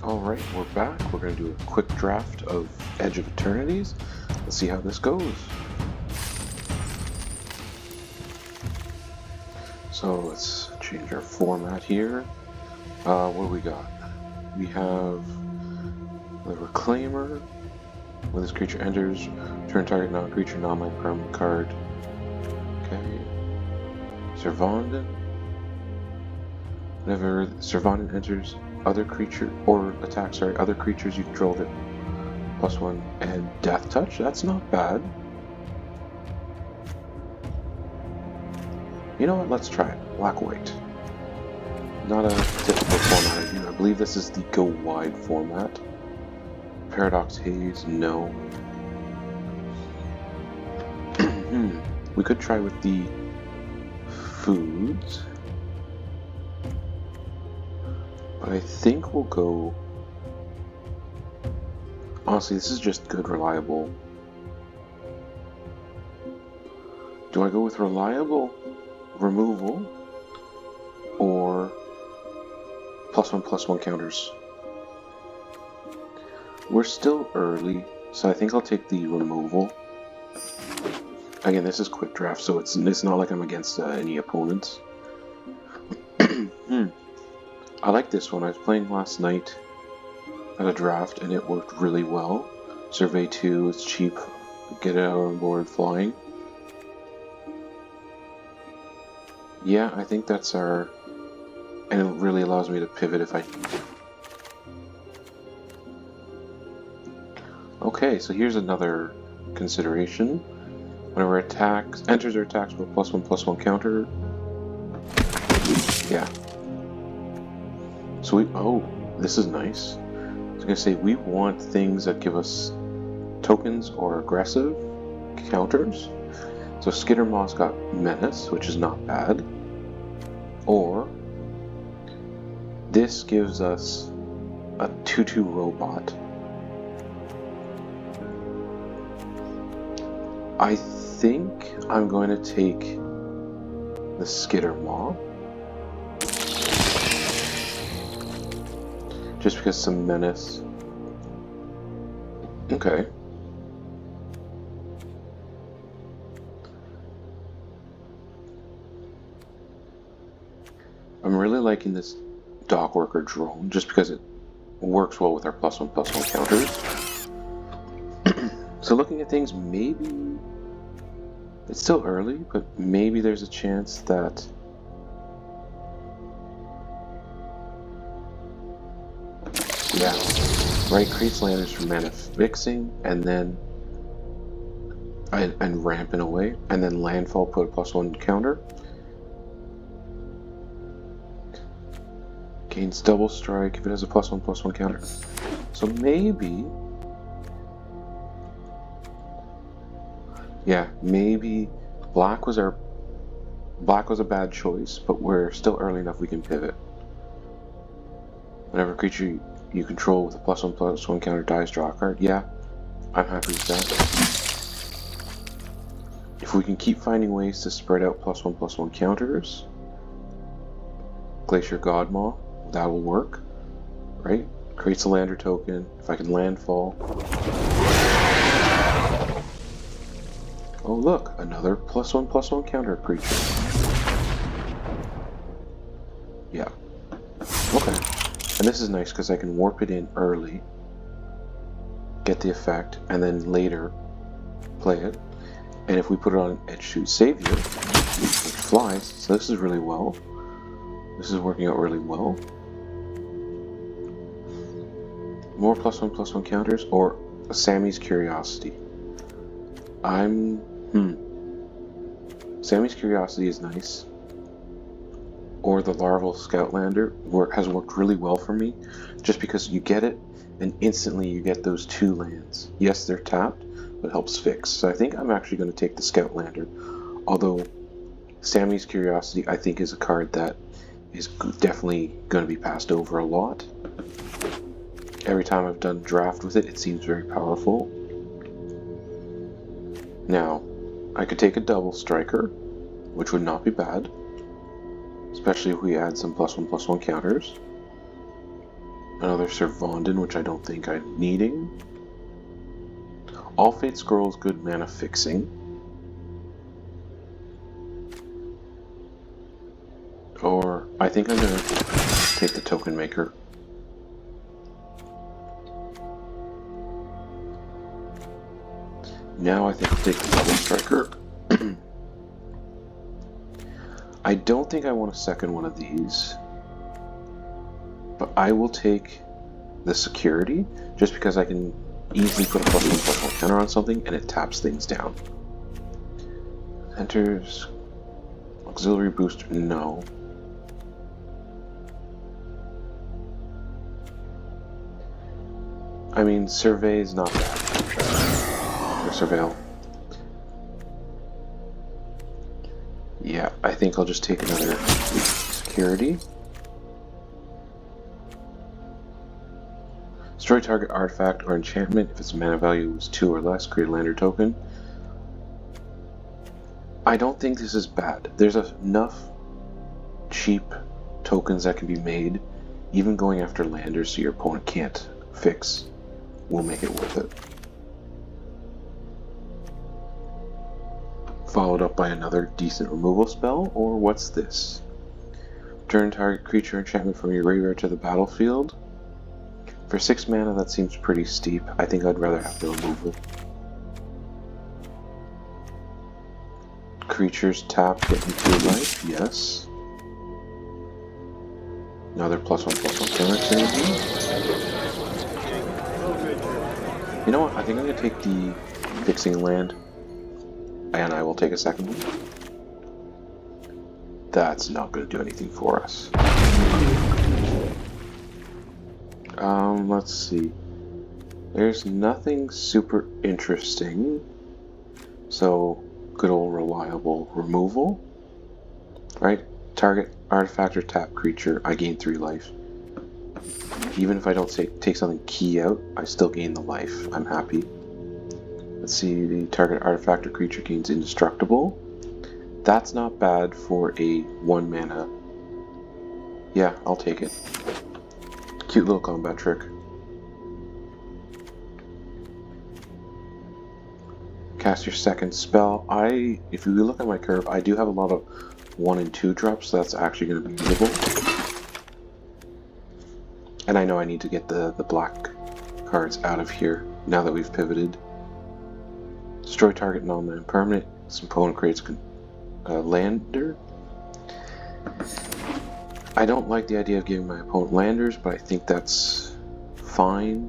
Alright, we're back. We're going to do a quick draft of Edge of Eternities. Let's see how this goes. So let's change our format here. What do we got? We have the Reclaimer. When this creature enters, turn target non-creature non-land permanent card. Okay. Servanden. Whenever Servanden enters, other creature or attacks, other creatures you control get +1 and Death Touch. That's not bad. You know what? Let's try it. Black white. Not a typical format I do. I believe this is the go wide format. Paradox Haze, no. We could try with the foods. But I think we'll go... Honestly, this is just good, reliable. Do I go with reliable removal or +1/+1 counters? We're still early, so I think I'll take the removal. Again, this is quick draft, so it's not like I'm against any opponents. I like this one. I was playing last night at a draft and it worked really well. Survey 2, it's cheap, get it out on board flying. Yeah, I think that's our... and it really allows me to pivot if I need to. Okay, so here's another consideration. Whenever enters or attacks with a +1/+1 counter. Yeah. So this is nice. I was gonna say we want things that give us tokens or aggressive counters. So Skittermaw's got Menace, which is not bad. Or this gives us a 2/2 robot. I think I'm going to take the Skittermaw. Just because some Menace. Okay. I'm really liking this Dockworker drone just because it works well with our +1/+1 counters. So looking at things, maybe it's still early, but maybe there's a chance that creates landers for mana fixing, and then and ramp in a way, and then landfall put a +1 counter. Gains double strike if it has a +1/+1 counter. So maybe, maybe black was a bad choice, but we're still early enough we can pivot. Whenever a creature you control with a +1/+1 counter dies, draw a card. Yeah, I'm happy with that. If we can keep finding ways to spread out +1/+1 counters, Glacier Godmaw, that will work, right? Creates a lander token. If I can landfall. Oh look, another +1/+1 counter creature. Yeah. Okay. And this is nice because I can warp it in early, get the effect, and then later play it. And if we put it on Edge Shoot Savior, it flies. So this is really well. This is working out really well. More +1/+1 counters or Sammy's Curiosity. Sammy's Curiosity is nice. Or the Larval Scoutlander has worked really well for me, just because you get it and instantly you get those 2 lands. Yes, they're tapped, but helps fix. So I think I'm actually going to take the Scoutlander, although Sammy's Curiosity I think is a card that is definitely going to be passed over a lot. Every time I've done draft with it, it seems very powerful. Now, I could take a Double Striker, which would not be bad. Especially if we add some +1/+1 counters. Another Servandin, which I don't think I'm needing. All Fate Scrolls, good mana fixing. Or I think I'm gonna take the Token Maker. Now I think I'll take the Double Striker. I don't think I want a second one of these, but I will take the Security just because I can easily put a +1/+1 counter on something and it taps things down. Enters Auxiliary Booster, no. I mean, Survey is not bad. Or Surveil. Yeah, I think I'll just take another Security. Destroy target artifact or enchantment if its mana value is 2 or less. Create a land or token. I don't think this is bad. There's enough cheap tokens that can be made, even going after landers so your opponent can't fix will make it worth it. Followed up by another decent removal spell, or what's this? Return target creature enchantment from your graveyard to the battlefield. For 6 mana, that seems pretty steep. I think I'd rather have the removal. Creatures tap, get me 2 life, yes. Another +1/+1 counter synergy. You know what? I think I'm gonna take the fixing land, and I will take a second one. That's not gonna do anything for us. Let's see. There's nothing super interesting. So, good old reliable removal. Right? Target artifact or tap creature, I gain 3 life. Even if I don't take something key out, I still gain the life. I'm happy. Let's see, the target artifact or creature gains indestructible. That's not bad for a 1 mana. Yeah, I'll take it. Cute little combat trick. Cast your second spell. If you look at my curve, I do have a lot of 1 and 2 drops, so that's actually going to be usable. And I know I need to get the black cards out of here now that we've pivoted. Destroy target non-land permanent. This opponent creates a lander. I don't like the idea of giving my opponent landers, but I think that's fine.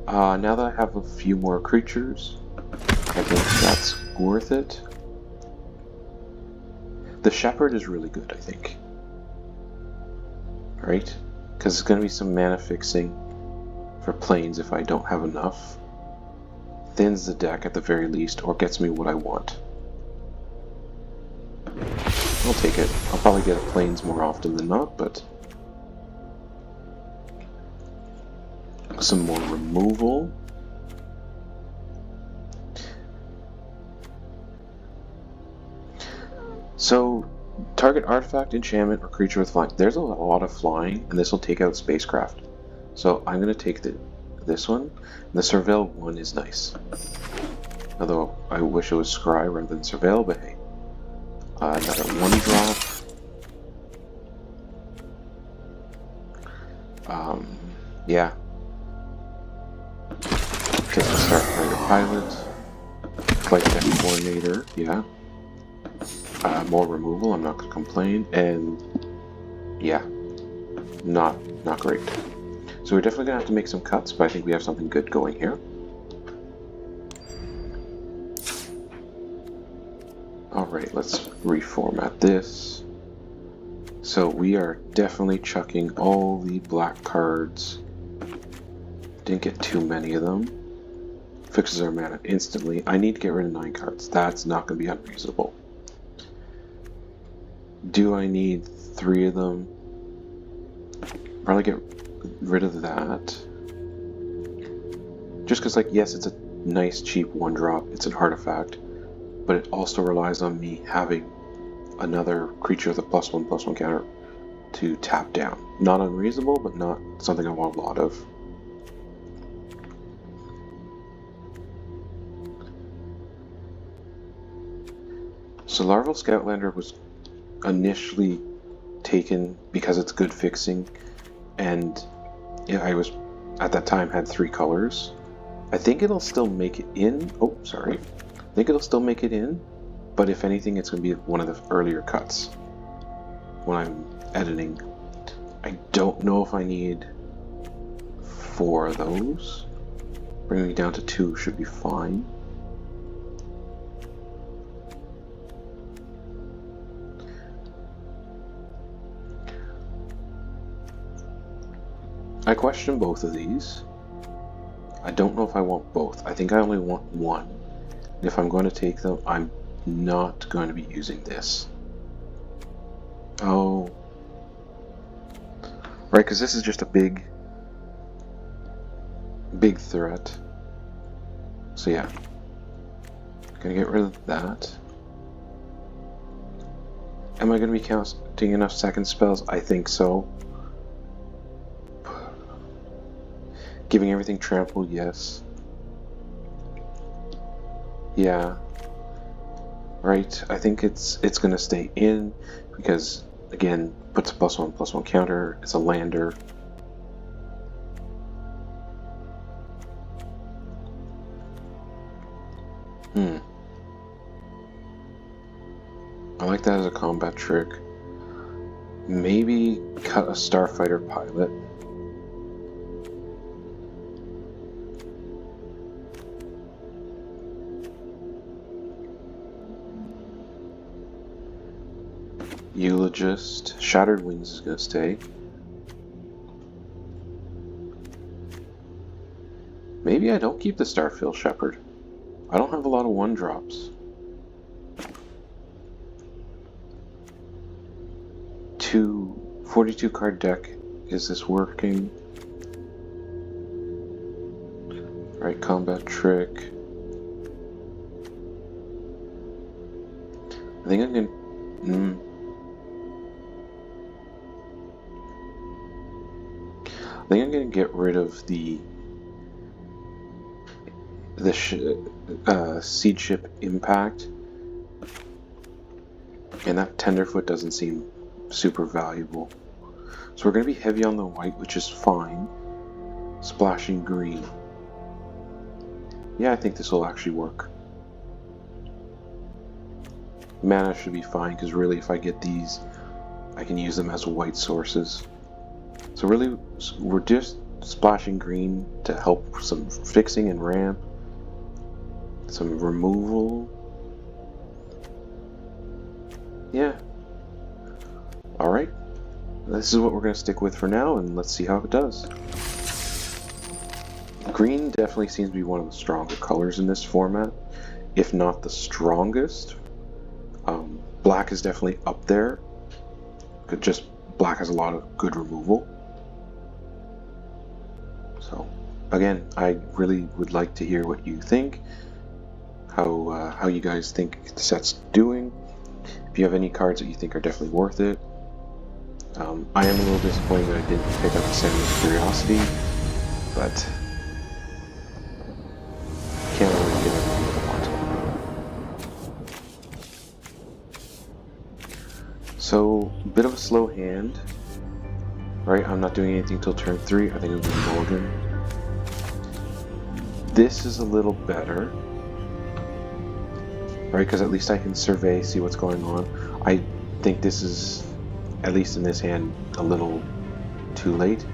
Now that I have a few more creatures, I think that's worth it. The Shepherd is really good, I think. Right? Because it's going to be some mana fixing for planes if I don't have enough. Thins the deck at the very least, or gets me what I want. I'll take it. I'll probably get planes more often than not, but some more removal. So, target artifact, enchantment, or creature with flying. There's a lot of flying, and this will take out spacecraft. So I'm going to take this one. The Surveil one is nice. Although I wish it was Scry rather than Surveil, but hey. Another 1-drop. Yeah. Take the Starfighter Pilot. Flight Deck Coordinator, yeah. More removal, I'm not going to complain, and yeah, not great. So we're definitely going to have to make some cuts, but I think we have something good going here. Alright, let's reformat this. So we are definitely chucking all the black cards. Didn't get too many of them. Fixes our mana instantly. I need to get rid of 9 cards. That's not going to be unreasonable. Do I need 3 of them? Probably get rid of that. Just because, like, yes, it's a nice, cheap 1-drop. It's an artifact. But it also relies on me having another creature with a +1/+1 counter to tap down. Not unreasonable, but not something I want a lot of. So Larval Scoutlander was initially taken because it's good fixing, and I was at that time had 3 colors. I think it'll still make it in. Oh, sorry. I think it'll still make it in, but if anything, it's going to be one of the earlier cuts when I'm editing. I don't know if I need 4 of those. Bringing me down to 2 should be fine. I question both of these. I don't know if I want both. I think I only want one. And if I'm going to take them, I'm not going to be using this. Oh. Right, because this is just a big threat. So yeah. Gonna get rid of that. Am I going to be counting enough second spells? I think so. Giving everything trample, yes. Yeah. Right, I think it's gonna stay in because again, puts a +1/+1 counter, it's a lander. I like that as a combat trick. Maybe cut a starfighter pilot. Eulogist. Shattered Wings is going to stay. Maybe I don't keep the Starfield Shepherd. I don't have a lot of 1-drops. 42 card deck. Is this working? Right, combat trick. I think I'm going I think I'm going to get rid of the Seed Ship Impact, and that Tenderfoot doesn't seem super valuable. So we're going to be heavy on the white, which is fine. Splashing green. Yeah, I think this will actually work. Mana should be fine, because really if I get these, I can use them as white sources. So really, we're just splashing green to help some fixing and ramp, some removal. Yeah. Alright. This is what we're going to stick with for now, and let's see how it does. Green definitely seems to be one of the stronger colors in this format, if not the strongest. Black is definitely up there. Just black has a lot of good removal. So, again, I really would like to hear what you think, how you guys think the set's doing. If you have any cards that you think are definitely worth it. I am a little disappointed that I didn't pick up the Samuel's Curiosity, but can't always get everything I want. So, bit of a slow hand. Right, I'm not doing anything till turn 3. I think I'm going to mulligan. This is a little better. Right, because at least I can survey, see what's going on. I think this is, at least in this hand, a little too late.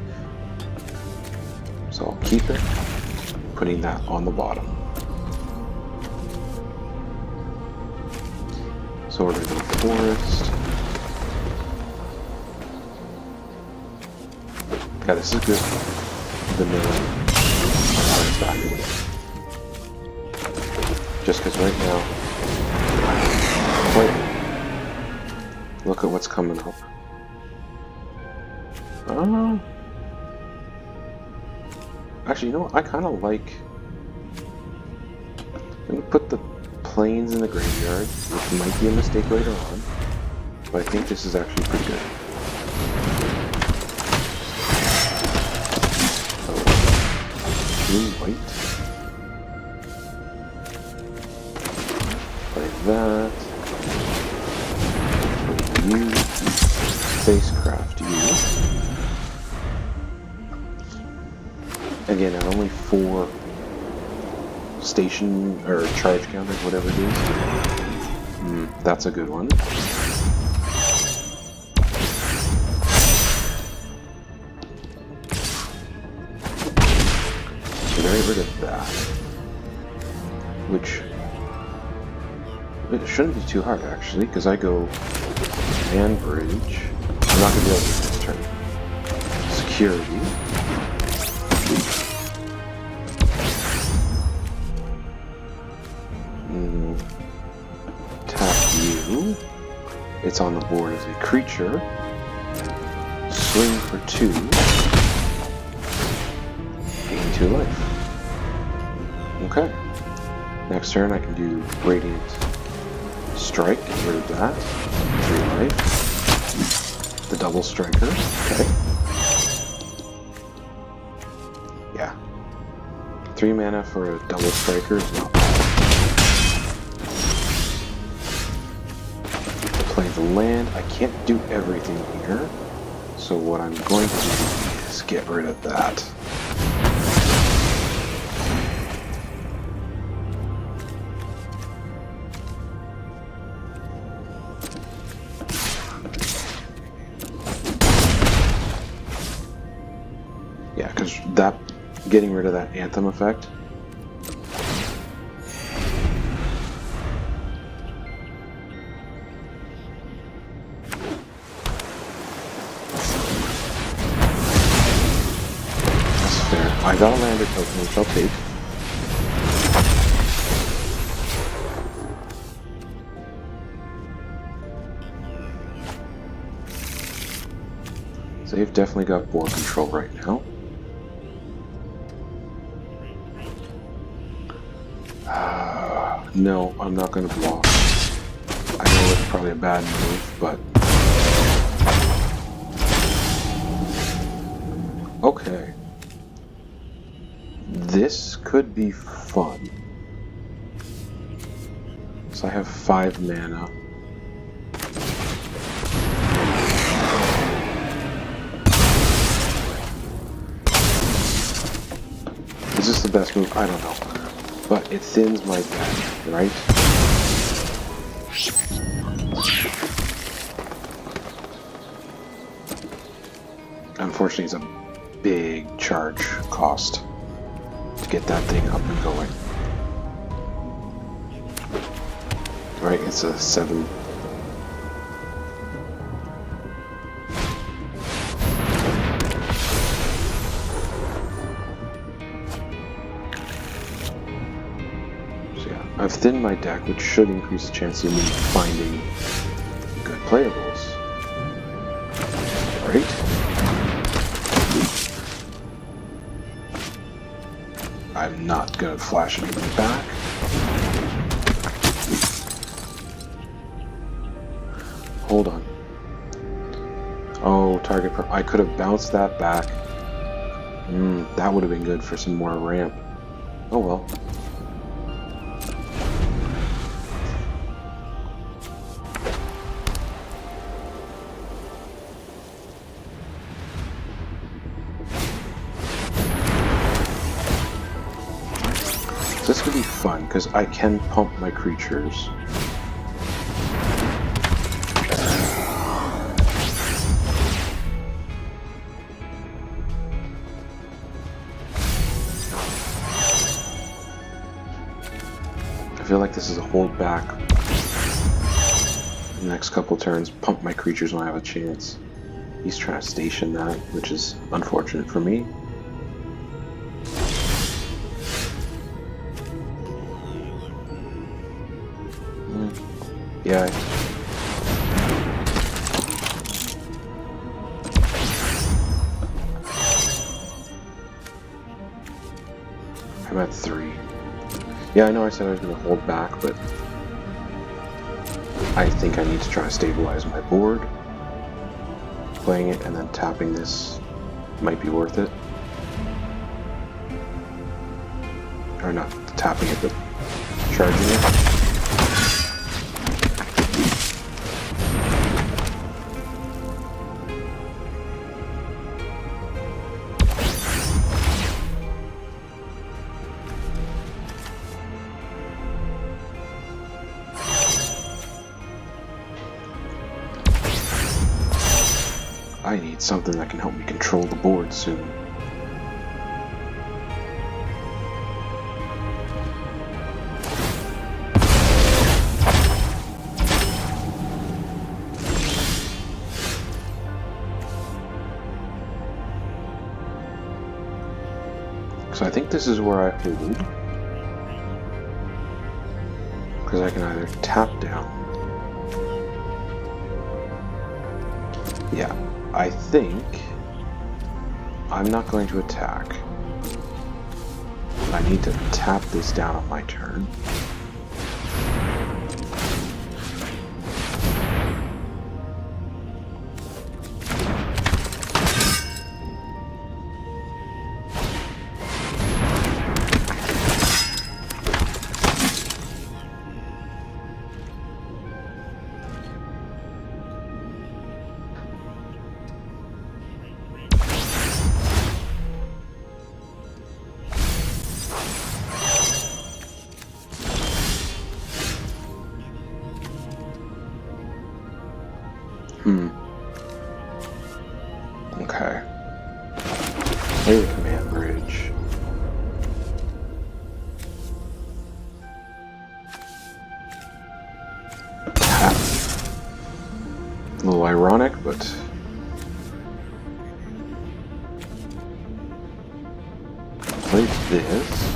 So I'll keep it, putting that on the bottom. So we're going to go forest. Yeah, this is good. Vanilla. Just because right now, look at what's coming up. Actually, you know what? I kind of like. I'm going to put the planes in the graveyard, which might be a mistake later on, but I think this is actually pretty good. blue, white. Play that. Play you. Spacecraft you. Again, at only 4 station or charge counters, whatever it is. That's a good one. Get rid of that, which it shouldn't be too hard actually, because I go man bridge. I'm not going to be able to do this turn. Security. Tap you. It's on the board as a creature. Swing for 2. Gain 2 life. Okay. Next turn I can do Radiant Strike, get rid of that. 3 life. The double striker. Okay. Yeah. 3 mana for a double striker is not bad. Play the land. I can't do everything here. So what I'm going to do is get rid of that. Yeah, because getting rid of that Anthem effect. That's fair. I got a lander token, which I'll take. So they've definitely got board control right now. No, I'm not going to block. I know it's probably a bad move, but... Okay. This could be fun. So I have 5 mana. Is this the best move? I don't know. But it thins my deck, right? Unfortunately, it's a big charge cost to get that thing up and going. Right, it's a 7. I've thinned my deck, which should increase the chance of me finding good playables. Right? I'm not going to flash anything back. Hold on. Oh, target I could have bounced that back. That would have been good for some more ramp. Oh well. This could be fun, because I can pump my creatures. I feel like this is a hold back. The next couple turns, pump my creatures when I have a chance. He's trying to station that, which is unfortunate for me. Yeah. I'm at 3. Yeah, I know I said I was going to hold back, but I think I need to try to stabilize my board. Playing it and then tapping this might be worth it. or not tapping it, but charging it. I need something that can help me control the board soon. So I think this is where I hold, because I can either tap down. Yeah, I think I'm not going to attack. I need to tap this down on my turn. Okay. Play the command bridge. Tap. A little ironic, but play this.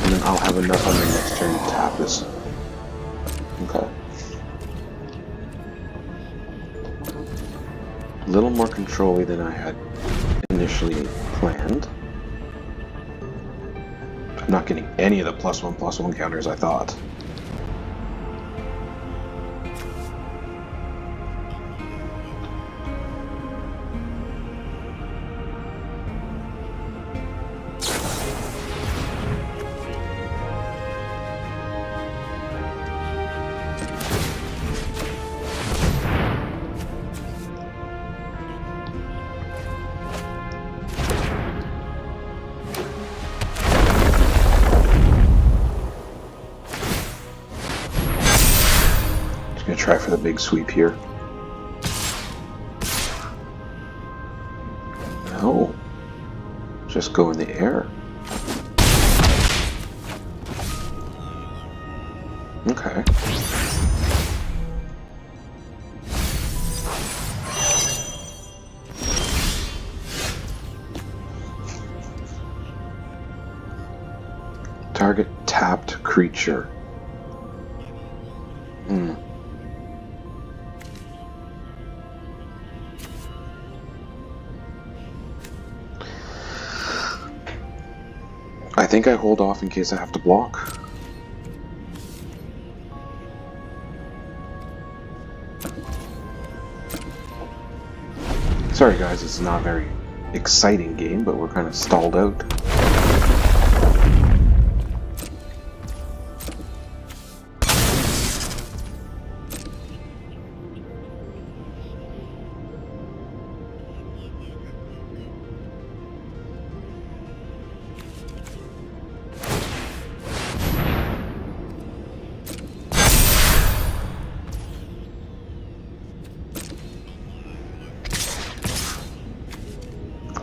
And then I'll have enough on the next turn to tap this. Okay. A little more control-y than I had initially planned. I'm not getting any of the +1/+1 counters I thought. Gonna try for the big sweep here. No. Just go in the air. Okay. Target tapped creature. I think I hold off in case I have to block. Sorry guys, it's not a very exciting game, but we're kind of stalled out.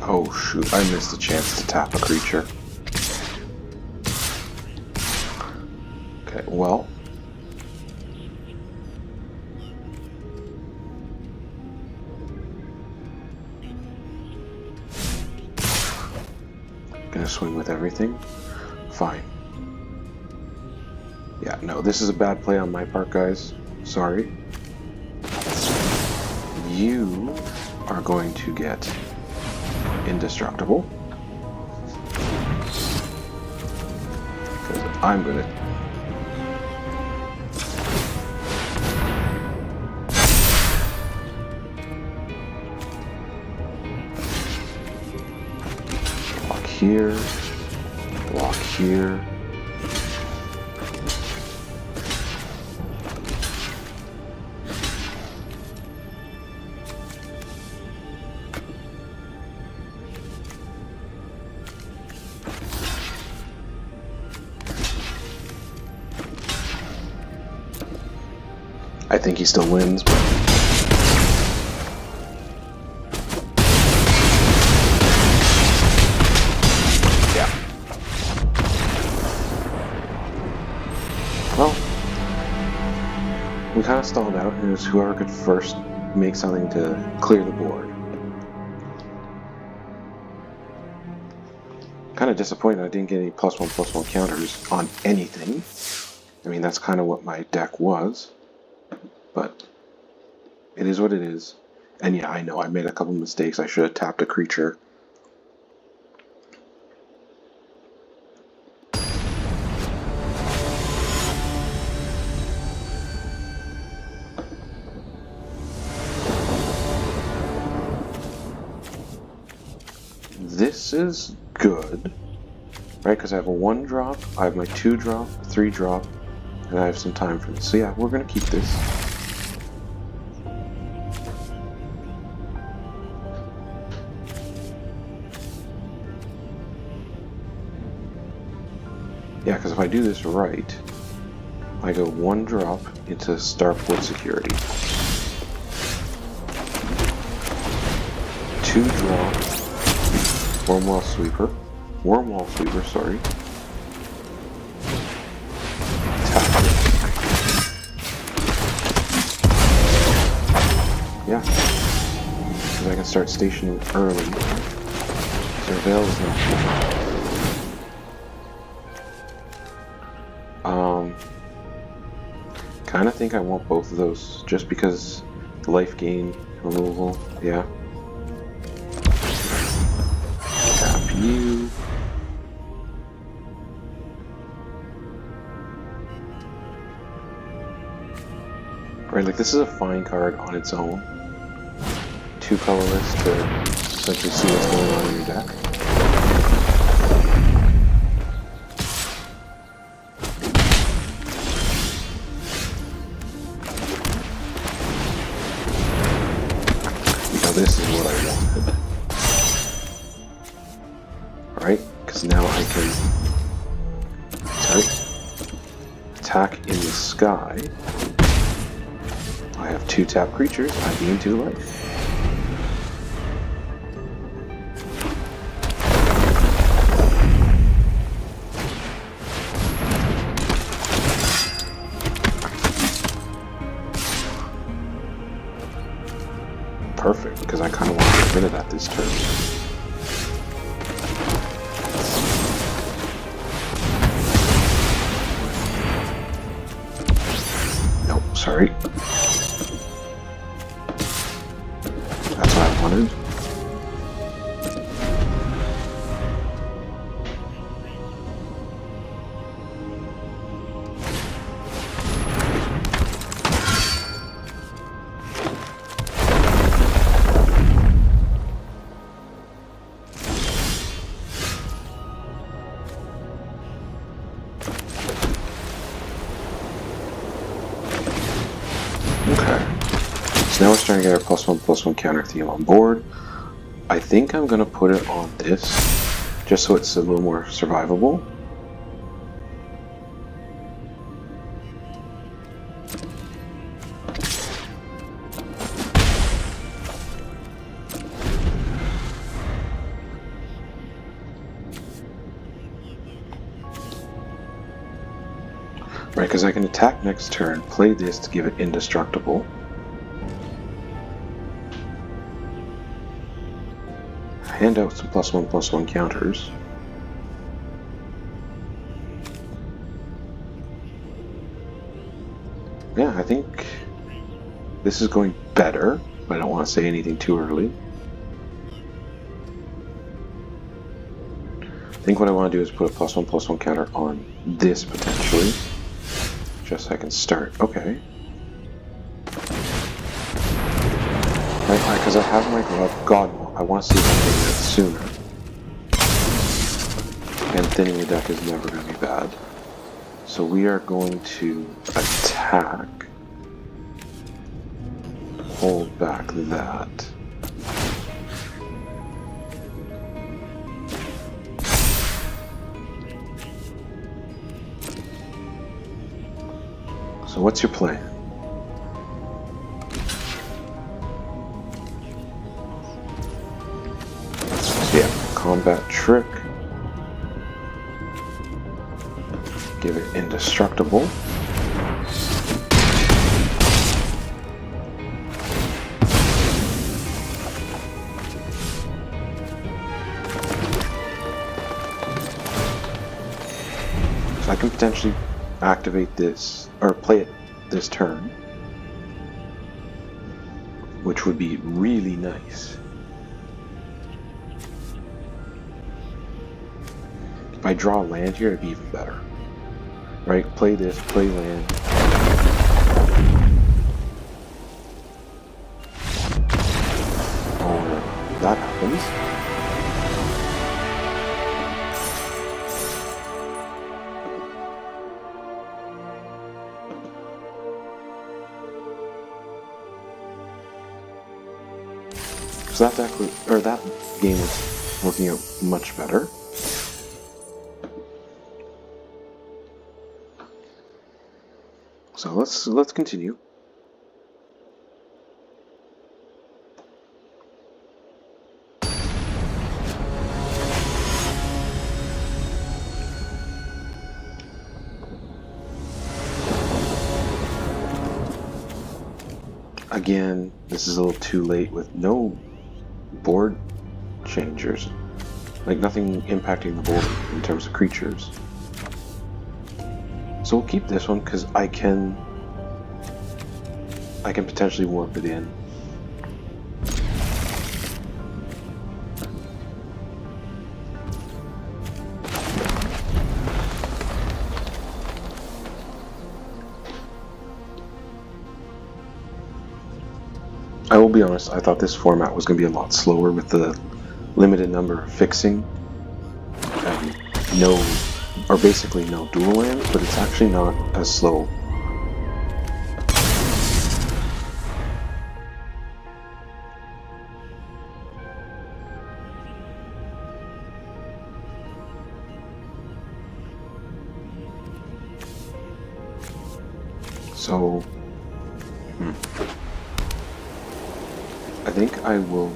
Oh shoot, I missed the chance to tap a creature. Okay, well. Gonna swing with everything? Fine. Yeah, no, this is a bad play on my part, guys. Sorry. You are going to get indestructible. Because I'm gonna block here. here. I think he still wins, but yeah. Well, we kind of stalled out, and it was whoever could first make something to clear the board. Kind of disappointed I didn't get any +1/+1 counters on anything. I mean, that's kind of what my deck was. But it is what it is. And yeah, I know I made a couple mistakes. I should have tapped a creature. This is good, right? Because I have a 1-drop, I have my 2-drop, 3-drop, and I have some time for this. So yeah, we're going to keep this. Yeah, because if I do this right, I go 1-drop into Starport Security. 2-drop Wormwall Sweeper, sorry. Tap it. Yeah, because I can start stationing early. Surveil is not good. Kind of think I want both of those, just because life gain removal, yeah. Tap you. Right, like this is a fine card on its own. 2 colorless to essentially see what's going on in your deck. This is what I wanted. Alright, because now I can attack in the sky. I have 2 tap creatures, I gain 2 life. Perfect, because I kind of want to get rid of that this turn. Nope, sorry. That's what I wanted. So now we're starting to get our +1/+1 counter theme on board. I think I'm going to put it on this, just so it's a little more survivable. Right, because I can attack next turn, play this to give it indestructible. Hand out some +1/+1 counters. Yeah, I think this is going better, but I don't want to say anything too early. I think what I want to do is put a +1/+1 counter on this potentially, just so I can start. Okay. Right, because I have my God, I want to see if I can get that sooner. and thinning the deck is never going to be bad. So we are going to attack, hold back that. So what's your plan? So yeah, combat trick. Give it indestructible. So I can potentially activate this, or play it this turn, which would be really nice. If I draw a land here, it'd be even better. Right? Play this, play land. Or that happens. So that deck was, or that game was working out much better. So let's continue. Again, this is a little too late with no board changers. Like nothing impacting the board in terms of creatures. So we'll keep this one because I can potentially warp it in. I will be honest, I thought this format was going to be a lot slower with the limited number of fixing and no, or basically no dual lands, but it's actually not as slow. So, I think I will.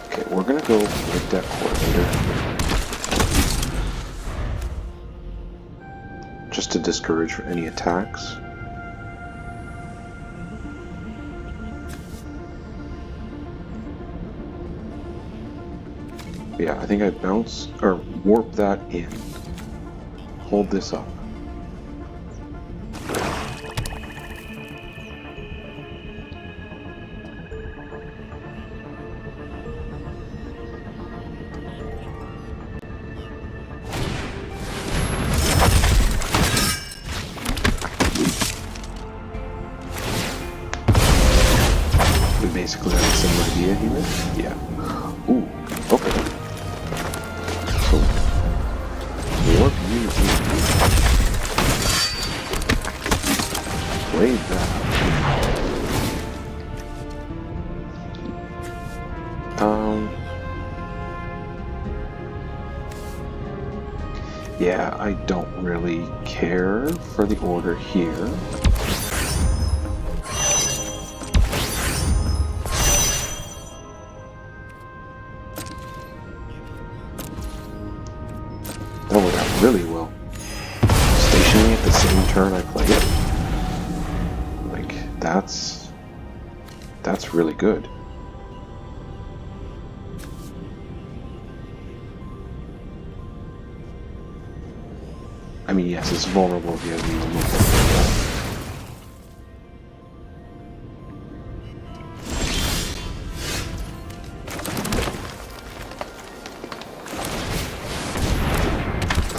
Okay, we're gonna go with deck coordinator just to discourage any attacks. Yeah, I think I bounce or warp that in. Hold this up. We basically have the same idea here. Yeah. Ooh, okay. So, warp you in. Played that. Yeah, I don't really care for the order here. That worked out really well. Stationing at the same turn I play it. Like, that's really good. I mean, yes, it's vulnerable if you have no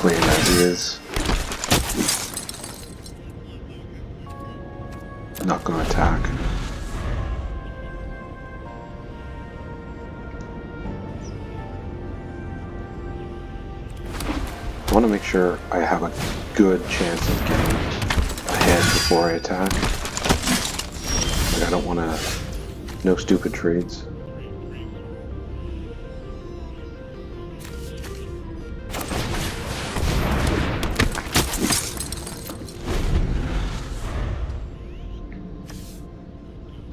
play it as is. Not gonna attack. want to make sure I have a good chance of getting ahead before I attack. Like, I don't want to... No stupid trades.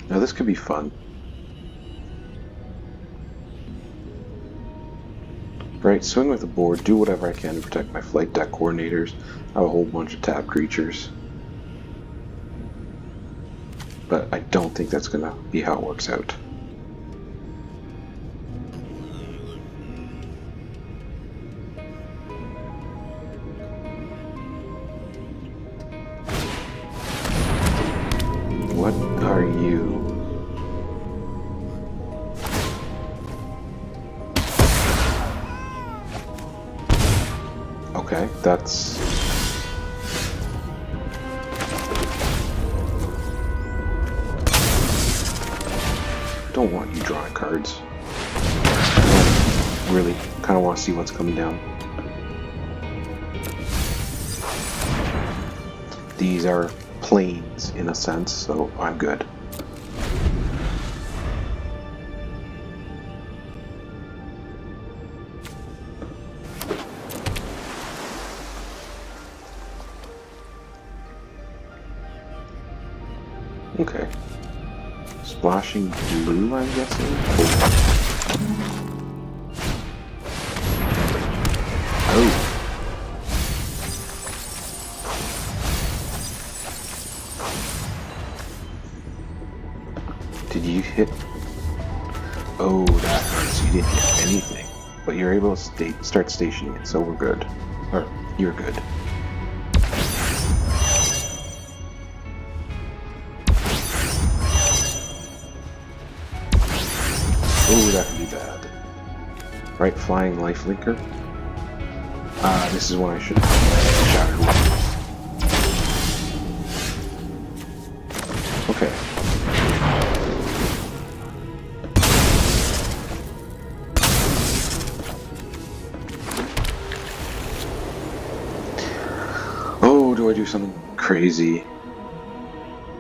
Now this could be fun. Right, swing with the board, do whatever I can to protect my flight deck coordinators. I have a whole bunch of tap creatures. But I don't think that's going to be how it works out. What are you? Okay, that's... Don't want you drawing cards. I really kind of want to see what's coming down. These are planes in a sense, so I'm good. Okay. Splashing blue, I'm guessing? Oh. Did you hit? Oh, that hurts. You didn't hit anything. But you're able to start stationing it, so we're good. Or, you're good. Oh, that could be bad. Right, flying lifelinker. This is when I should have shattered one. Okay. Oh, do I do something crazy?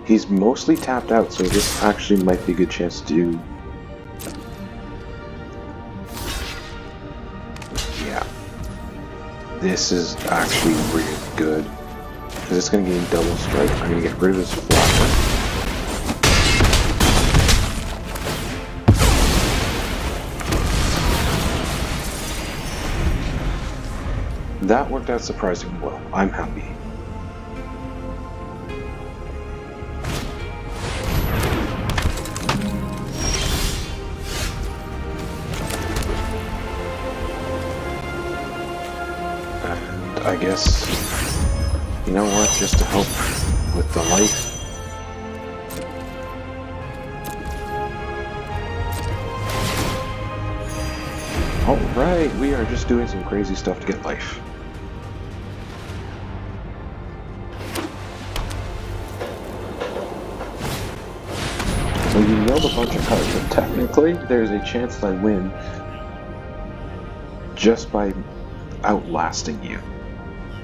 He's mostly tapped out, so this actually might be a good chance to do... This is actually really good, because it's going to gain double strike. I'm going to get rid of his flopper. That worked out surprisingly well. I'm happy. I guess, you know what, just to help with the life. Alright, we are just doing some crazy stuff to get life. So you yelled a bunch of cards, but technically there's a chance that I win just by outlasting you.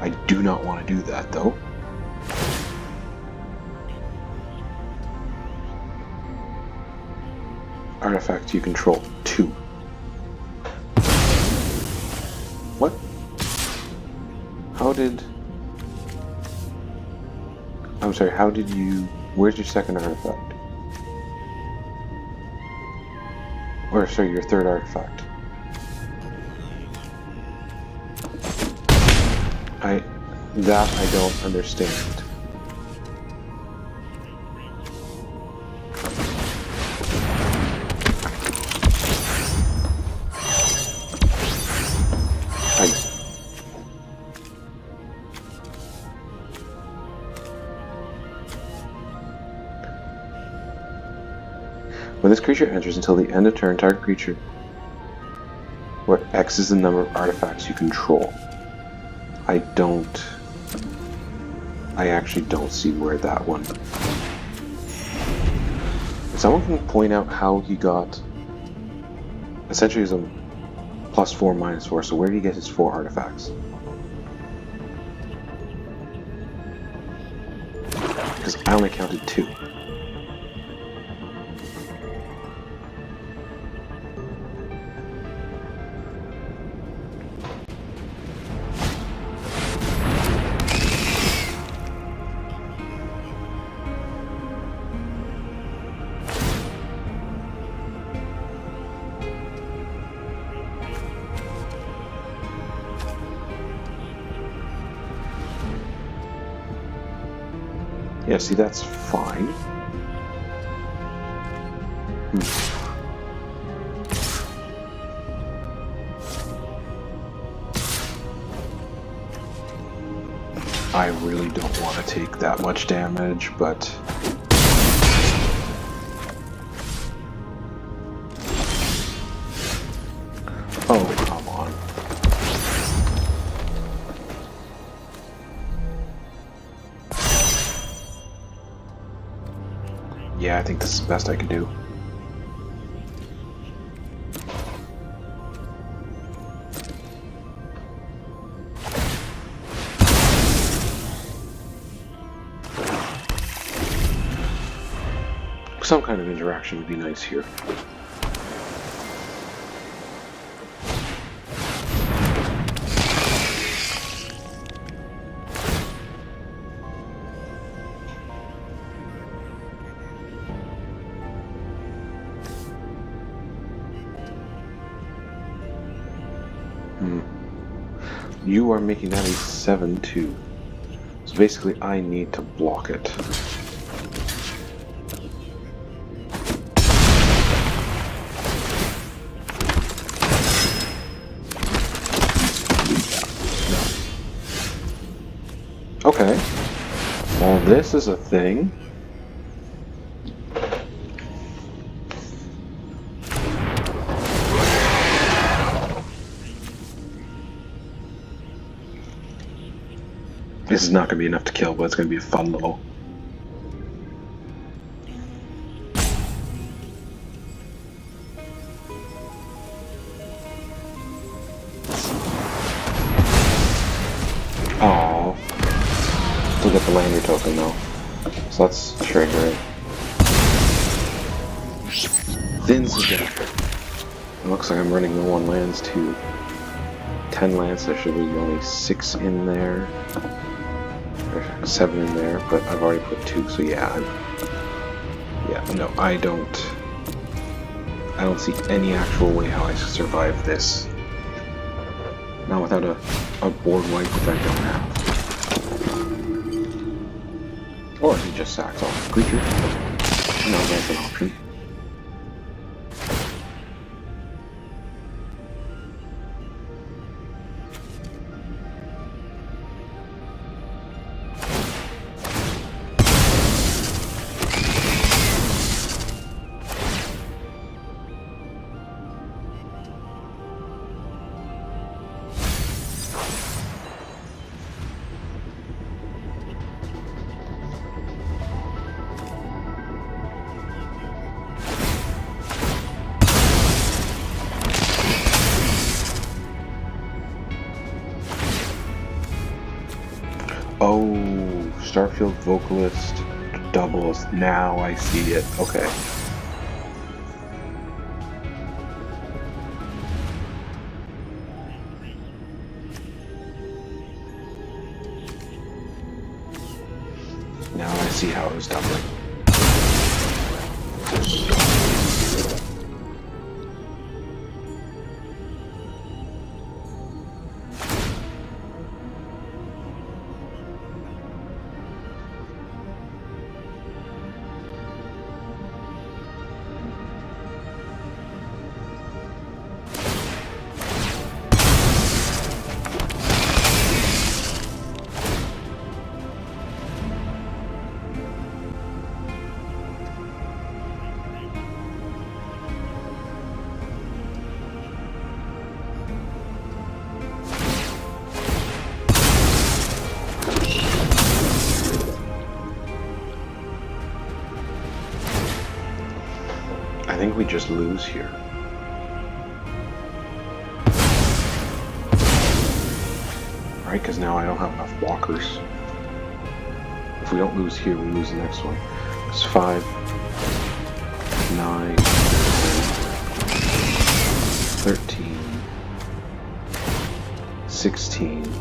I do not want to do that, though. Artifact you control 2. What? How did... I'm sorry, how did you... Where's your second artifact? Or, sorry, your third artifact. That I don't understand. When this creature enters until the end of turn, target creature, where X is the number of artifacts you control. I actually don't see where that one... If someone can point out how he got... Essentially, he's a +4, -4, so where did he get his 4 artifacts? because I only counted 2. Yeah, see, that's fine. I really don't want to take that much damage, but... Oh, come on. Yeah, I think this is the best I can do. Some kind of interaction would be nice here. You are making that a 7-2. So basically I need to block it. Okay. Well, this is a thing. This is not going to be enough to kill, but it's going to be a fun little... Aww. Still get the lander token though. So that's triggering. Thins of death. It looks like I'm running low on lands too. 10 lands, there should be only 6 in there. Or 7 in there, but I've already put 2, so yeah, no, I don't see any actual way how I survive this. Not without a board wipe, which I don't have. Or he just sacks off the creature. No, that's an option. Oh, Starfield Vocalist doubles. Now I see it. Okay. Now I see how it was doubling. I think we just lose here. Right, because now I don't have enough walkers. If we don't lose here, we lose the next one. It's 5, 9, 13, 16.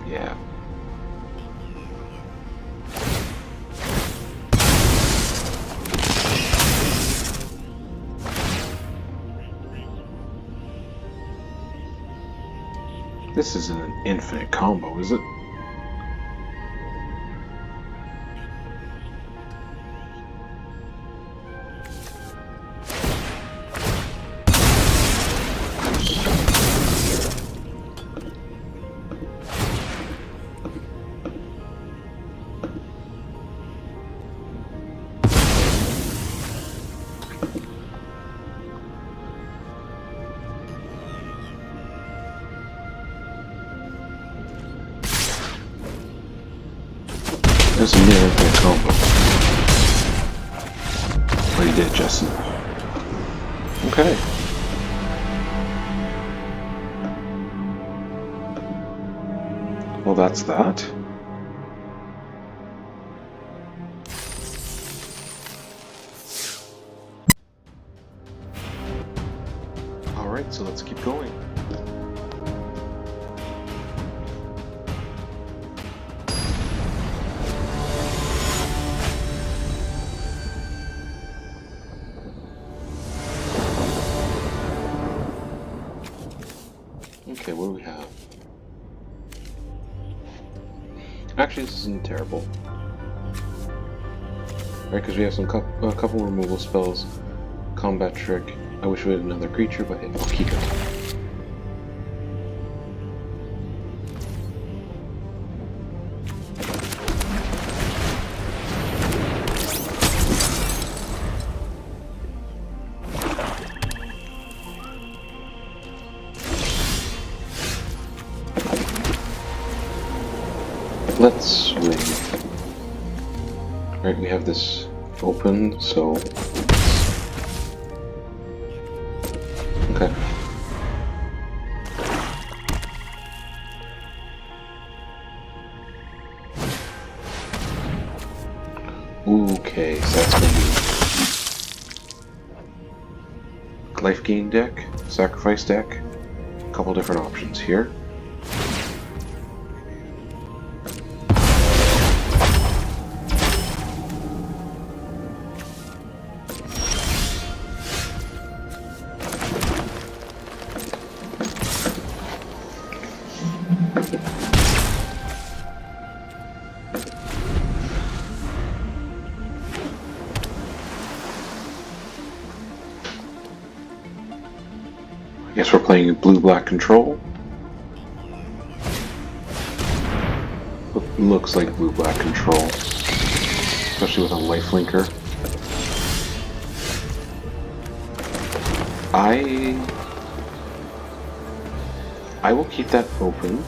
Yeah. This isn't an infinite combo, is it? That's a near infinite combo. But he did just enough. Okay. Well, that's that. Alright, so let's keep going. Okay, what do we have? Actually, this isn't terrible. Right, because we have a couple removal spells, combat trick. I wish we had another creature, but hey, I'll keep it. Let's swing. Right, we have this open, so... Okay. Okay, so that's gonna be life gain deck, sacrifice deck, a couple different options here. I guess we're playing blue-black control. Looks like blue-black control, especially with a lifelinker. I will keep that open.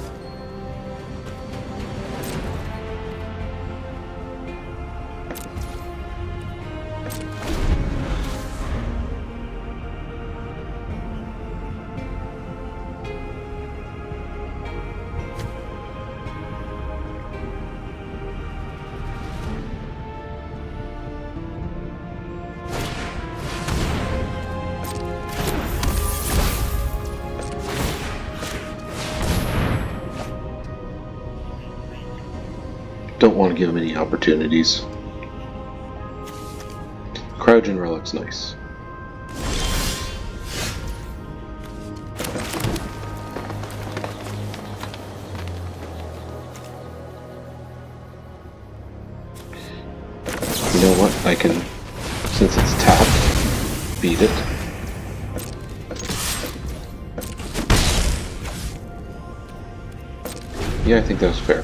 Don't want to give him any opportunities. Cryogen Relic's nice. You know what? I can, since it's tapped, beat it. Yeah, I think that was fair.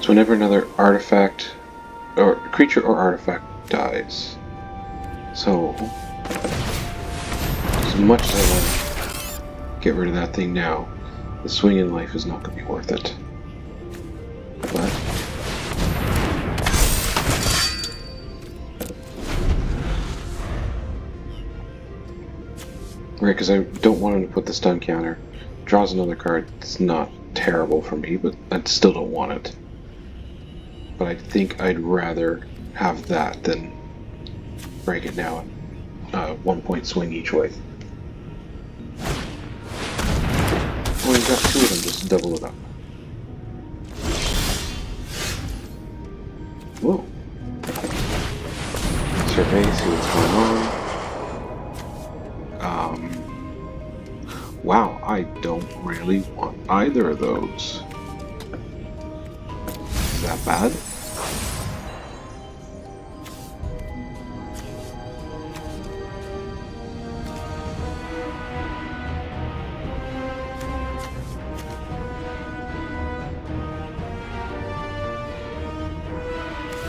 So whenever another artifact, or creature or artifact dies. So, as much as I want to get rid of that thing now, the swing in life is not going to be worth it. But right, because I don't want him to put the stun counter. Draws another card. It's not terrible for me, but I still don't want it. But I think I'd rather have that than break it now and 1 point swing each way. Oh, you got two of them, just double it up. Whoa. Survey, see what's going on. Wow, I don't really want either of those. Is that bad?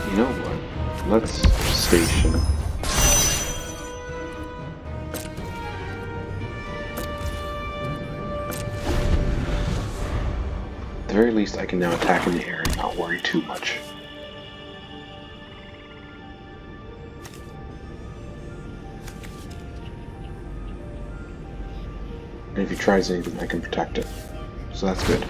You know what? Let's station. At the very least, I can now attack in the air and not worry too much. And if he tries anything, I can protect it. So that's good.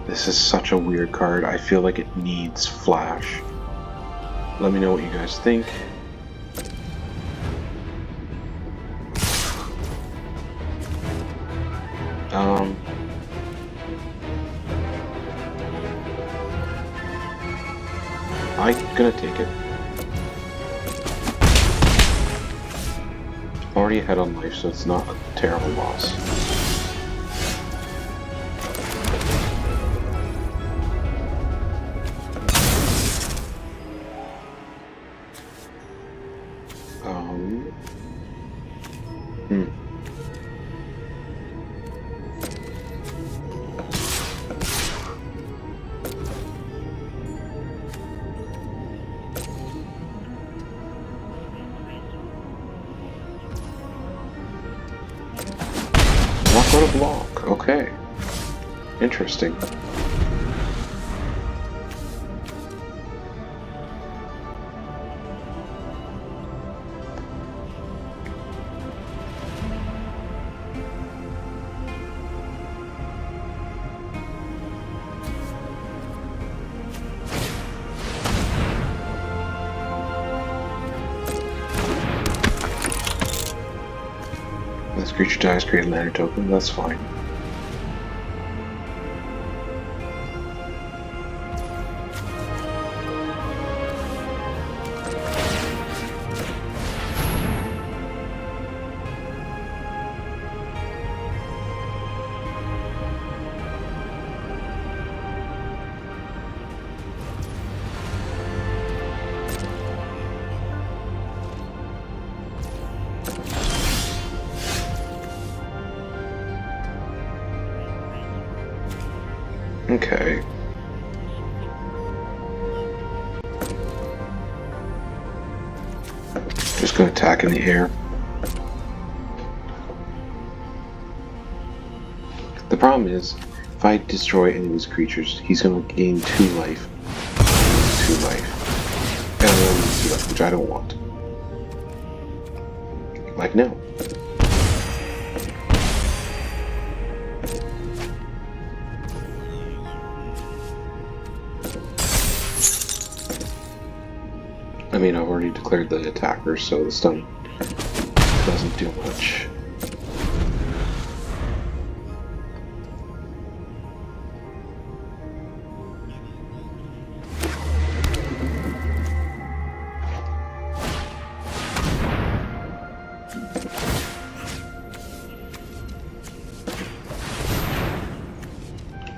This is such a weird card. I feel like it needs flash. Let me know what you guys think. I'm gonna take it. Already ahead on life, so it's not a terrible loss. Not gonna block. Okay. Interesting. This creature dies, create a land token, that's fine. Okay. Just gonna attack in the air. The problem is, if I destroy any of his creatures, he's gonna gain 2 life. 2 life. And then 2 life, which I don't want. Like now. I mean, I've already declared the attacker, so the stun doesn't do much.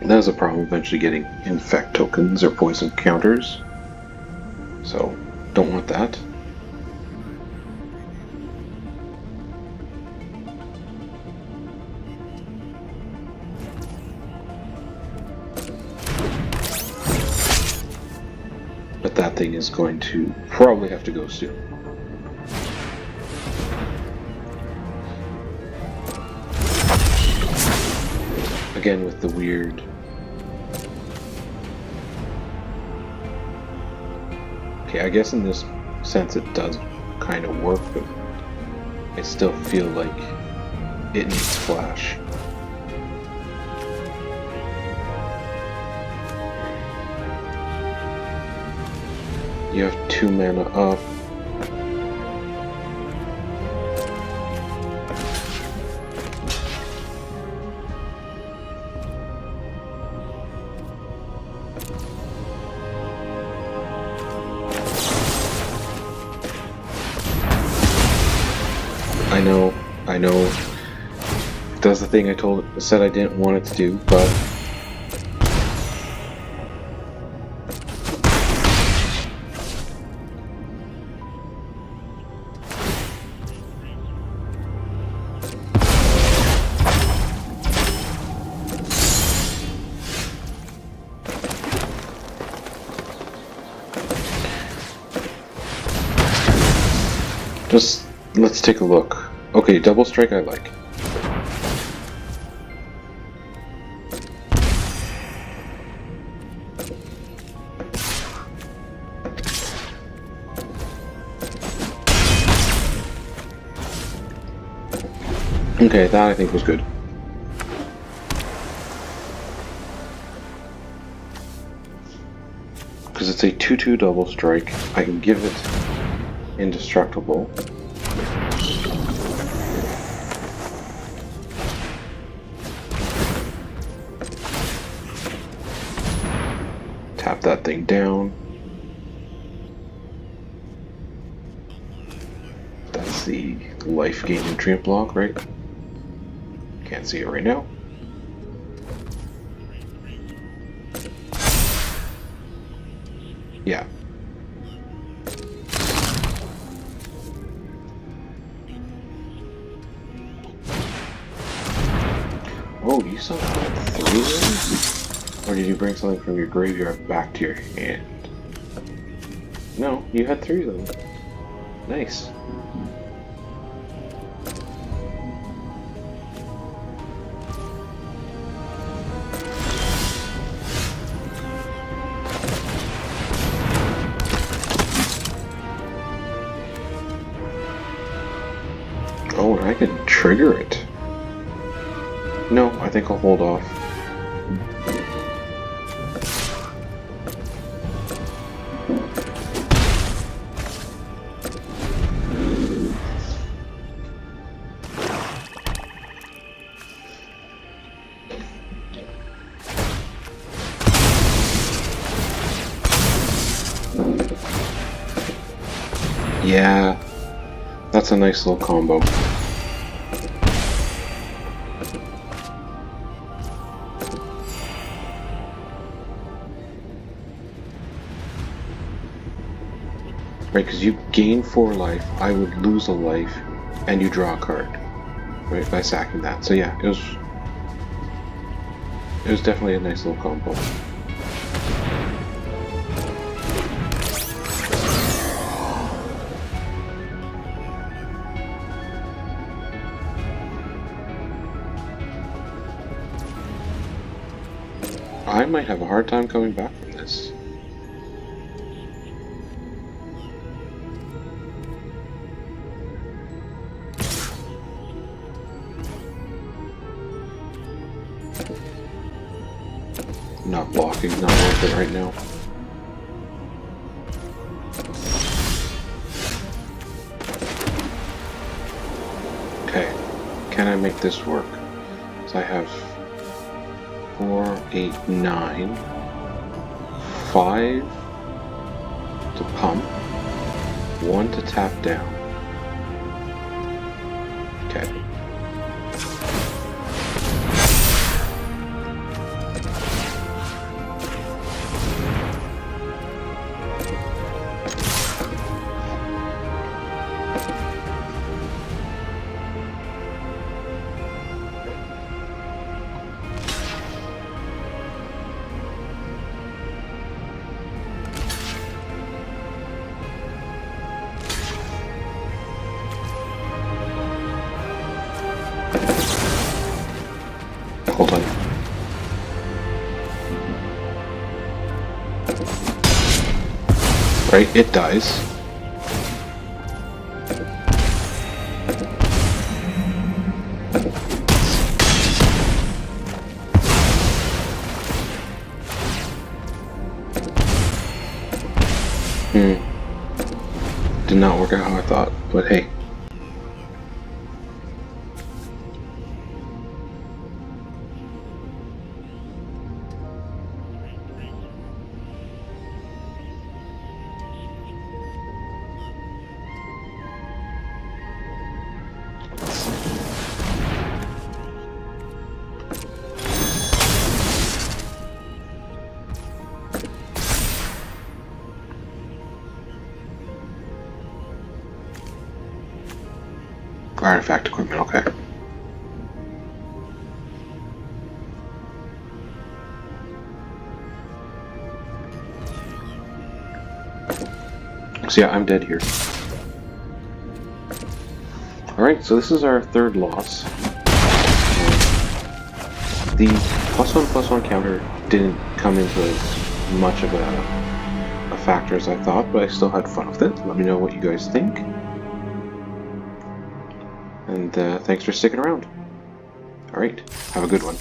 And that was a problem eventually getting infect tokens or poison counters. So, don't want that. that thing is going to probably have to go soon. Again with the weird... Okay, I guess in this sense it does kind of work, but I still feel like it needs flash. You have 2 mana up. I know. It does the thing I said I didn't want it to do, but just let's take a look. Okay, double strike I like. Okay, that I think was good. Because it's a 2/2 double strike, I can give it indestructible. Tap that thing down. That's the life gain nutrient block, right? Can't see it right now. Yeah. Oh, you saw that 3 rings? Or did you bring something from your graveyard back to your hand? No, you had 3 of them. Nice. Oh, and I can trigger it. No, I think I'll hold off. Yeah, that's a nice little combo. Right, because you gain 4 life, I would lose a life, and you draw a card, right, by sacking that. So yeah, it was definitely a nice little combo. I might have a hard time coming back from this. Not blocking, not worth it right now. Okay, can I make this work? So I have 4, 8, 9, 5 to pump, 1 to tap down. Okay. hold on. Right, it dies. Did not work out how I thought, but hey. Artifact equipment, okay. So yeah, I'm dead here. Alright, so this is our third loss. The +1/+1 counter didn't come into as much of a factor as I thought, but I still had fun with it. Let me know what you guys think. And thanks for sticking around. Alright, have a good one.